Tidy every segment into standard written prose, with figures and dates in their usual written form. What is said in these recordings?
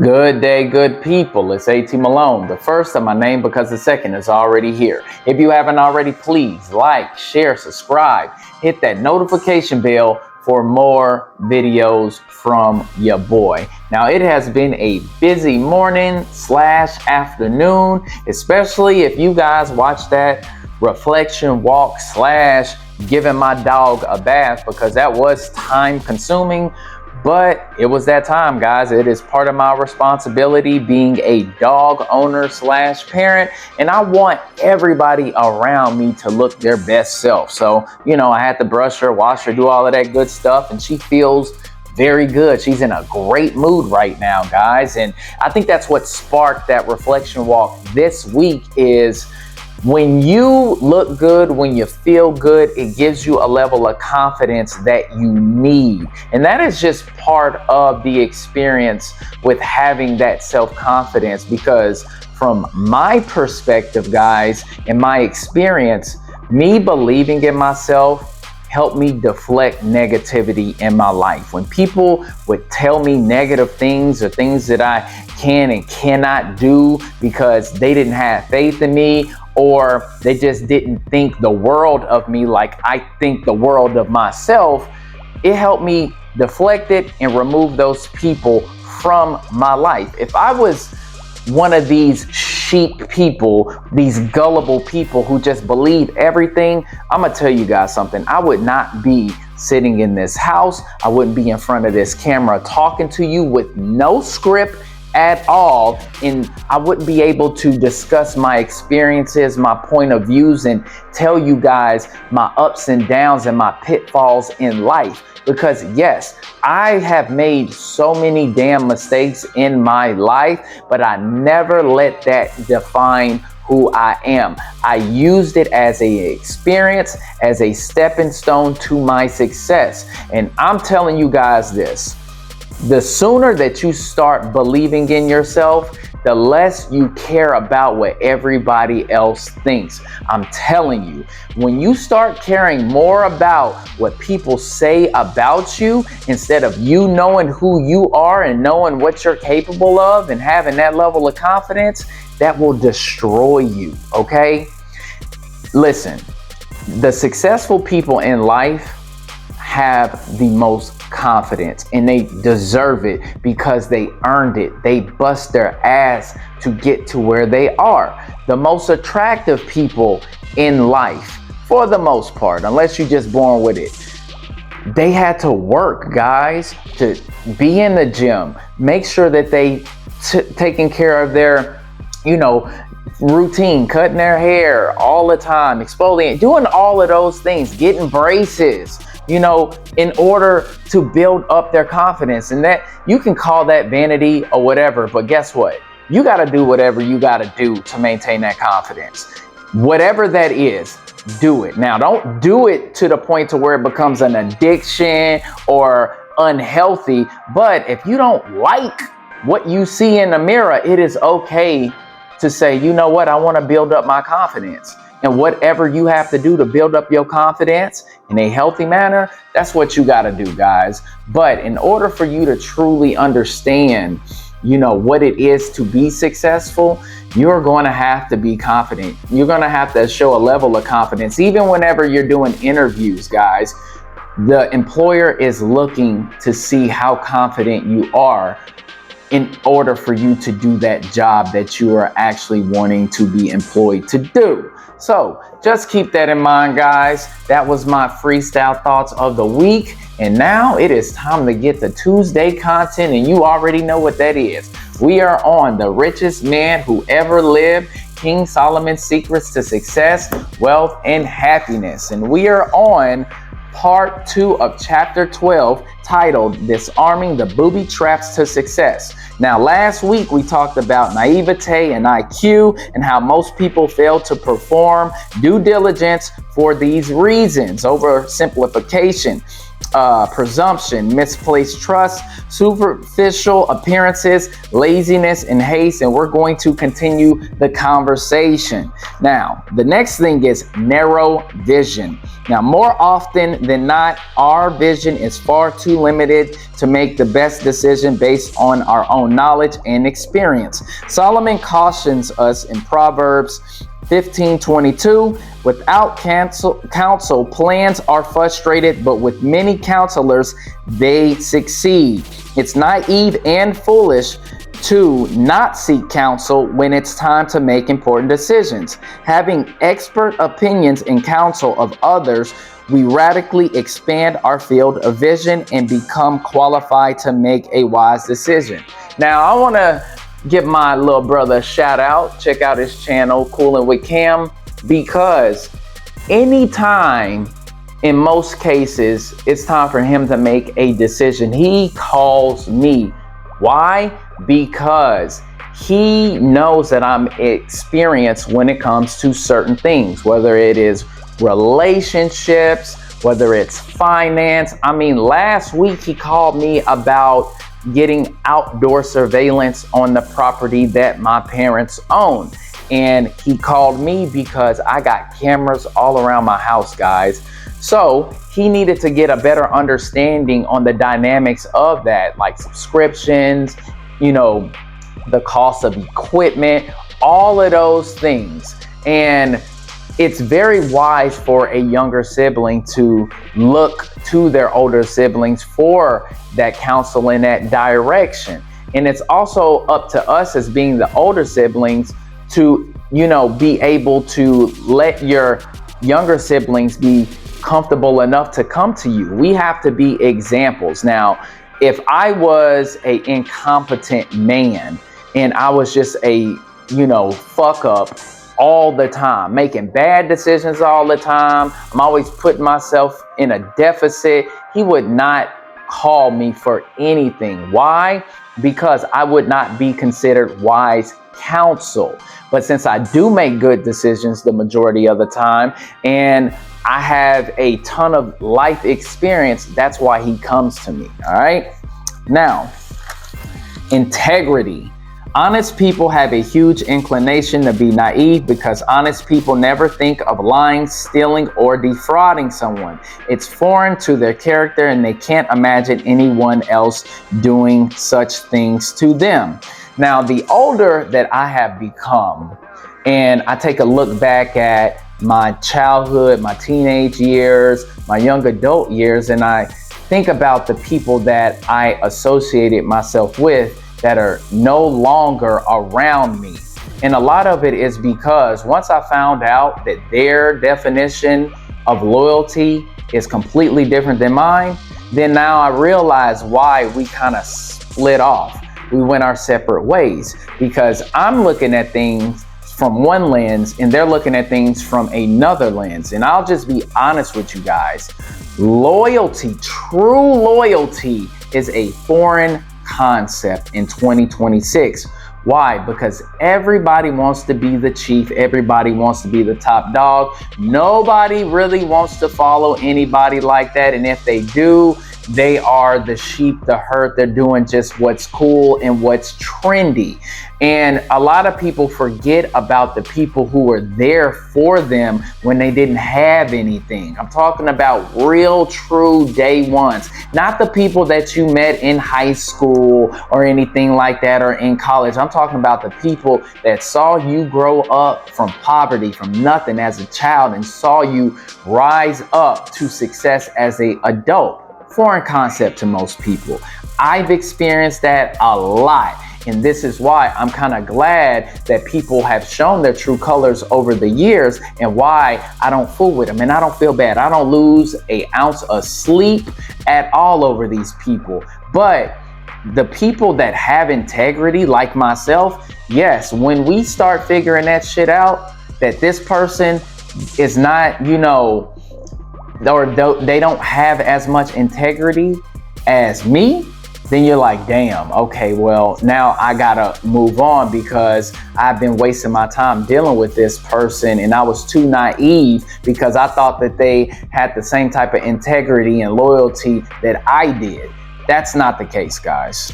Good day, good people. It's AT Malone, the first of my name because the second is already here. If you haven't already, please like, share, subscribe, hit that notification bell for more videos from your boy. Now, it has been a busy morning / afternoon, especially if you guys watch that reflection walk / giving my dog a bath, because that was time consuming. But it was that time, guys. It is part of my responsibility being a dog owner / parent. And I want everybody around me to look their best self. So, I had to brush her, wash her, do all of that good stuff. And she feels very good. She's in a great mood right now, guys. And I think that's what sparked that reflection walk this week is when you look good, when you feel good, it gives you a level of confidence that you need. And that is just part of the experience with having that self-confidence, because from my perspective, guys, in my experience, me believing in myself helped me deflect negativity in my life. When people would tell me negative things or things that I can and cannot do because they didn't have faith in me, or they just didn't think the world of me like I think the world of myself, it helped me deflect it and remove those people from my life. If I was one of these sheep people, these gullible people who just believe everything, I'm gonna tell you guys something. I would not be sitting in this house. I wouldn't be in front of this camera talking to you with no script at all, and I wouldn't be able to discuss my experiences, my point of views, and tell you guys my ups and downs and my pitfalls in life. Because yes, I have made so many damn mistakes in my life, but I never let that define who I am. I used it as an experience, as a stepping stone to my success. And I'm telling you guys this. The sooner that you start believing in yourself, the less you care about what everybody else thinks. I'm telling you, when you start caring more about what people say about you instead of you knowing who you are and knowing what you're capable of and having that level of confidence, that will destroy you, okay? Listen, the successful people in life have the most confidence, and they deserve it because they earned it. They bust their ass to get to where they are. The most attractive people in life, for the most part, unless you're just born with it, they had to work, guys, to be in the gym, make sure that they taking care of their, routine, cutting their hair all the time, exfoliating, doing all of those things, getting braces, in order to build up their confidence. And that you can call that vanity or whatever, but guess what? You got to do whatever you got to do to maintain that confidence. Whatever that is, do it. Now, don't do it to the point to where it becomes an addiction or unhealthy. But if you don't like what you see in the mirror, it is okay to say, you know what? I want to build up my confidence. And whatever you have to do to build up your confidence in a healthy manner, that's what you got to do, guys. But in order for you to truly understand, what it is to be successful, you're going to have to be confident. You're going to have to show a level of confidence. Even whenever you're doing interviews, guys, the employer is looking to see how confident you are in order for you to do that job that you are actually wanting to be employed to do. So just keep that in mind, guys. That was my freestyle thoughts of the week. And now it is time to get the Tuesday content, and you already know what that is. We are on the richest man who ever lived, King Solomon's Secrets to Success, Wealth, and Happiness. And we are on part 2 of chapter 12, titled Disarming the Booby Traps to Success. Now, last week we talked about naivete and IQ and how most people fail to perform due diligence for these reasons: oversimplification, presumption, misplaced trust, superficial appearances, laziness, and haste. And we're going to continue the conversation. Now, the next thing is narrow vision. Now, more often than not, our vision is far too limited to make the best decision based on our own knowledge and experience. Solomon cautions us in Proverbs 15:22, without counsel, plans are frustrated, but with many counselors, they succeed. It's naive and foolish to not seek counsel when it's time to make important decisions. Having expert opinions and counsel of others, we radically expand our field of vision and become qualified to make a wise decision. Now, I want to give my little brother a shout out. Check out his channel, Coolin' with Cam, because anytime, in most cases, it's time for him to make a decision, he calls me. Why? Because he knows that I'm experienced when it comes to certain things, whether it is relationships, whether it's finance. I mean, last week he called me about getting outdoor surveillance on the property that my parents own. And he called me because I got cameras all around my house, guys. So he needed to get a better understanding on the dynamics of that, like subscriptions, the cost of equipment, all of those things. And it's very wise for a younger sibling to look to their older siblings for that counsel in that direction. And it's also up to us as being the older siblings to, be able to let your younger siblings be comfortable enough to come to you. We have to be examples. Now, if I was an incompetent man and I was just a, fuck up all the time, making bad decisions all the time, I'm always putting myself in a deficit, he would not call me for anything. Why? Because I would not be considered wise counsel. But since I do make good decisions the majority of the time, and I have a ton of life experience, that's why he comes to me. All right. Now, integrity. Honest people have a huge inclination to be naive because honest people never think of lying, stealing, or defrauding someone. It's foreign to their character and they can't imagine anyone else doing such things to them. Now, the older that I have become, and I take a look back at my childhood, my teenage years, my young adult years, and I think about the people that I associated myself with that are no longer around me. And a lot of it is because once I found out that their definition of loyalty is completely different than mine, then now I realize why we kind of split off. We went our separate ways because I'm looking at things from one lens and they're looking at things from another lens. And I'll just be honest with you guys. Loyalty, true loyalty, is a foreign concept in 2026. Why? Because everybody wants to be the chief. Everybody wants to be the top dog. Nobody really wants to follow anybody like that. And if they do, they are the sheep, the herd. They're doing just what's cool and what's trendy. And a lot of people forget about the people who were there for them when they didn't have anything. I'm talking about real, true day ones, not the people that you met in high school or anything like that or in college. I'm talking about the people that saw you grow up from poverty, from nothing as a child, and saw you rise up to success as an adult. Foreign concept to most people. I've experienced that a lot. And this is why I'm kind of glad that people have shown their true colors over the years and why I don't fool with them. And I don't feel bad. I don't lose an ounce of sleep at all over these people. But the people that have integrity, like myself, yes, when we start figuring that shit out, that this person is not, or they don't have as much integrity as me, then you're like, damn, okay, well, now I gotta move on because I've been wasting my time dealing with this person, and I was too naive because I thought that they had the same type of integrity and loyalty that I did. That's not the case, guys.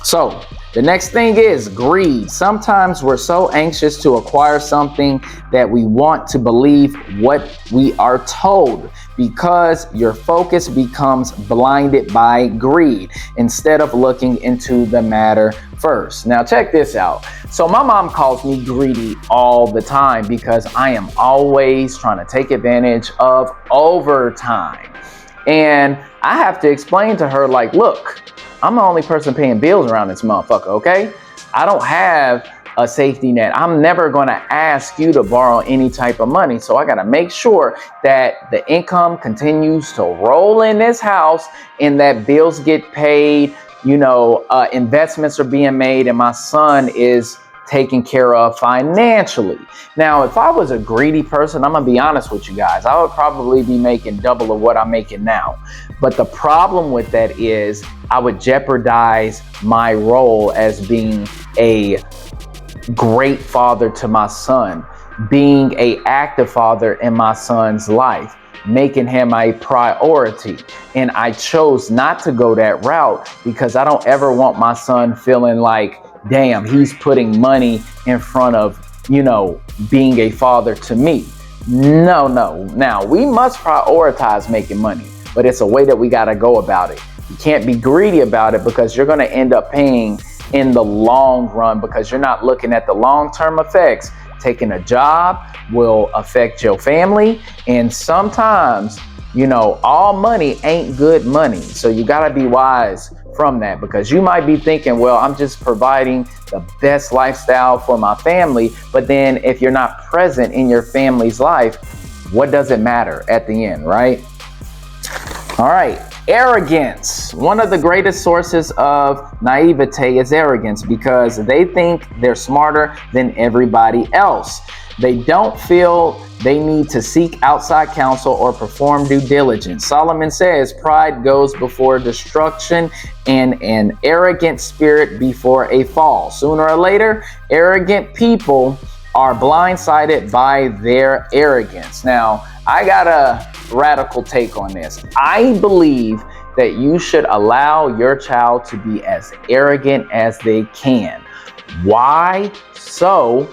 So the next thing is greed. Sometimes we're so anxious to acquire something that we want to believe what we are told, because your focus becomes blinded by greed instead of looking into the matter first. Now check this out. So my mom calls me greedy all the time because I am always trying to take advantage of overtime. And I have to explain to her, like, look, I'm the only person paying bills around this motherfucker, okay? I don't have a safety net. I'm never going to ask you to borrow any type of money. So I got to make sure that the income continues to roll in this house and that bills get paid, investments are being made, and my son is taken care of financially. Now, if I was a greedy person, I'm gonna be honest with you guys, I would probably be making double of what I'm making now. But the problem with that is I would jeopardize my role as being a great father to my son, being an active father in my son's life, making him a priority. And I chose not to go that route because I don't ever want my son feeling like, damn, he's putting money in front of, being a father to me. No. Now, we must prioritize making money, but it's a way that we got to go about it. You can't be greedy about it because you're going to end up paying in the long run because you're not looking at the long-term effects. Taking a job will affect your family, and sometimes, all money ain't good money. So you got to be wise from that, because you might be thinking, well, I'm just providing the best lifestyle for my family. But then if you're not present in your family's life, what does it matter at the end, right? All right. Arrogance. One of the greatest sources of naivete is arrogance, because they think they're smarter than everybody else. They don't feel they need to seek outside counsel or perform due diligence. Solomon says, pride goes before destruction and an arrogant spirit before a fall. Sooner or later, arrogant people are blindsided by their arrogance. Now, I got a radical take on this. I believe that you should allow your child to be as arrogant as they can. Why? So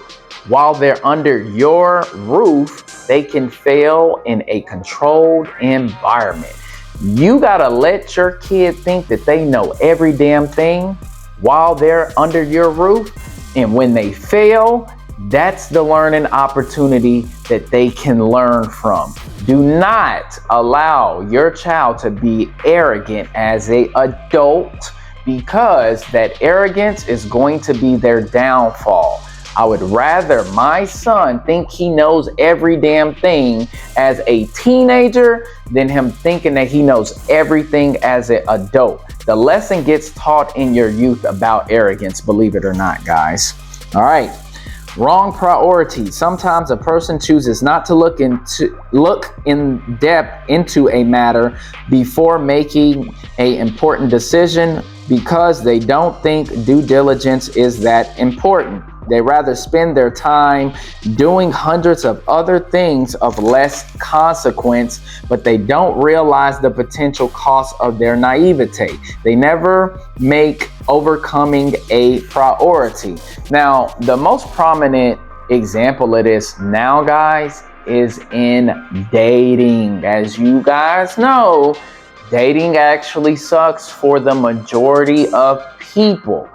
while they're under your roof, they can fail in a controlled environment. You gotta let your kid think that they know every damn thing while they're under your roof. And when they fail, that's the learning opportunity that they can learn from. Do not allow your child to be arrogant as an adult, because that arrogance is going to be their downfall. I would rather my son think he knows every damn thing as a teenager than him thinking that he knows everything as an adult. The lesson gets taught in your youth about arrogance, believe it or not, guys. All right. Wrong priorities. Sometimes a person chooses not to look in depth into a matter before making an important decision because they don't think due diligence is that important. They rather spend their time doing hundreds of other things of less consequence, but they don't realize the potential cost of their naivete. They never make overcoming a priority. Now, the most prominent example of this now, guys, is in dating. As you guys know, dating actually sucks for the majority of people.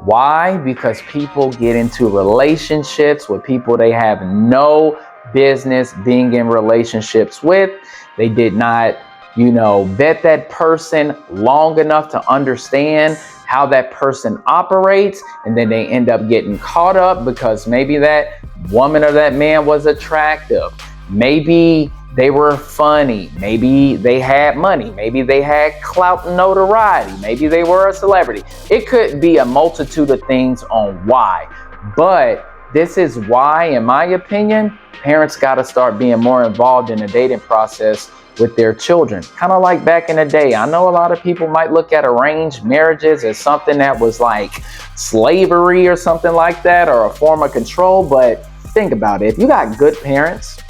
Why? Because people get into relationships with people they have no business being in relationships with. They did not, vet that person long enough to understand how that person operates. And then they end up getting caught up because maybe that woman or that man was attractive. Maybe they were funny. Maybe they had money. Maybe they had clout and notoriety. Maybe they were a celebrity. It could be a multitude of things on why. But This is why, in my opinion, parents got to start being more involved in the dating process with their children. Kind of like back in the day. I know a lot of people might look at arranged marriages as something that was like slavery or something like that, or a form of control. But think about it. If you got good parents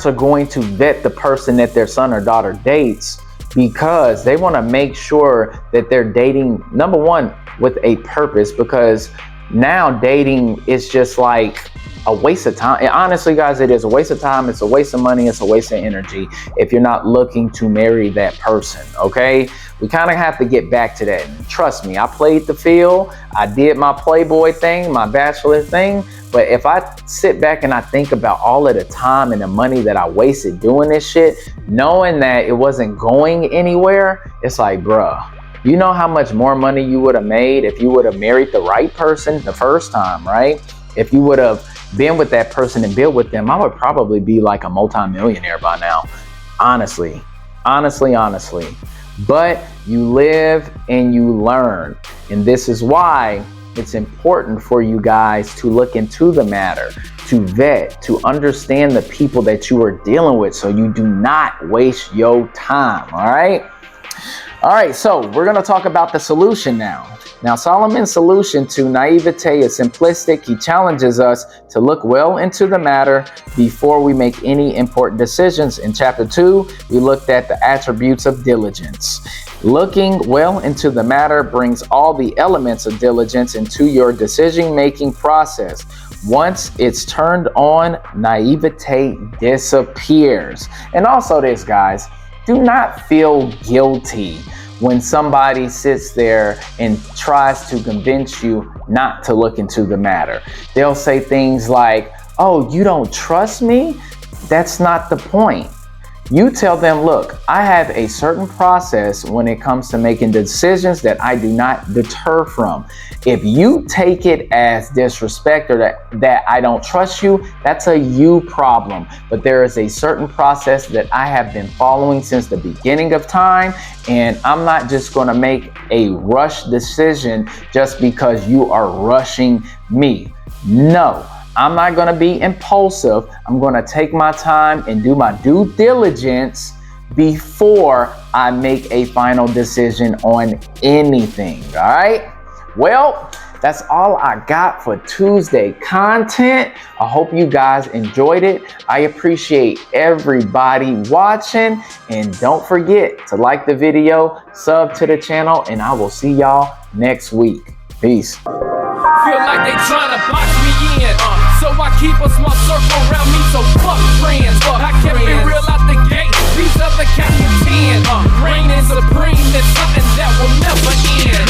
are going to vet the person that their son or daughter dates, because they want to make sure that they're dating, number one, with a purpose, because now dating is just like a waste of time. And honestly, guys, it is a waste of time. It's a waste of money. It's a waste of energy if you're not looking to marry that person. Okay, we kind of have to get back to that. And trust me, I played the field. I did my Playboy thing, my bachelor thing. But if I sit back and I think about all of the time and the money that I wasted doing this shit, knowing that it wasn't going anywhere, it's like, bruh, you know how much more money you would have made if you would have married the right person the first time, right? If you would have been with that person and built with them, I would probably be like a multi-millionaire by now. Honestly. But you live and you learn. And this is why it's important for you guys to look into the matter, to vet, to understand the people that you are dealing with, so you do not waste your time. All right, so we're going to talk about the solution now. Now, Solomon's solution to naivete is simplistic. He challenges us to look well into the matter before we make any important decisions. In chapter 2, we looked at the attributes of diligence. Looking well into the matter brings all the elements of diligence into your decision-making process. Once it's turned on, naivete disappears. And also this, guys, do not feel guilty when somebody sits there and tries to convince you not to look into the matter. They'll say things like, oh, you don't trust me? That's not the point. You tell them, look, I have a certain process when it comes to making decisions that I do not deter from. If you take it as disrespect or that I don't trust you, that's a you problem. But there is a certain process that I have been following since the beginning of time, and I'm not just going to make a rush decision just because you are rushing me. No. I'm not going to be impulsive. I'm going to take my time and do my due diligence before I make a final decision on anything. All right. Well, that's all I got for Tuesday content. I hope you guys enjoyed it. I appreciate everybody watching. And don't forget to like the video, sub to the channel, and I will see y'all next week. Peace. Feel like they trying to box me in, so I keep a small circle around me, so fuck friends, I kept it real out the gate, these other cats pretend, reigning supreme is something that will never end,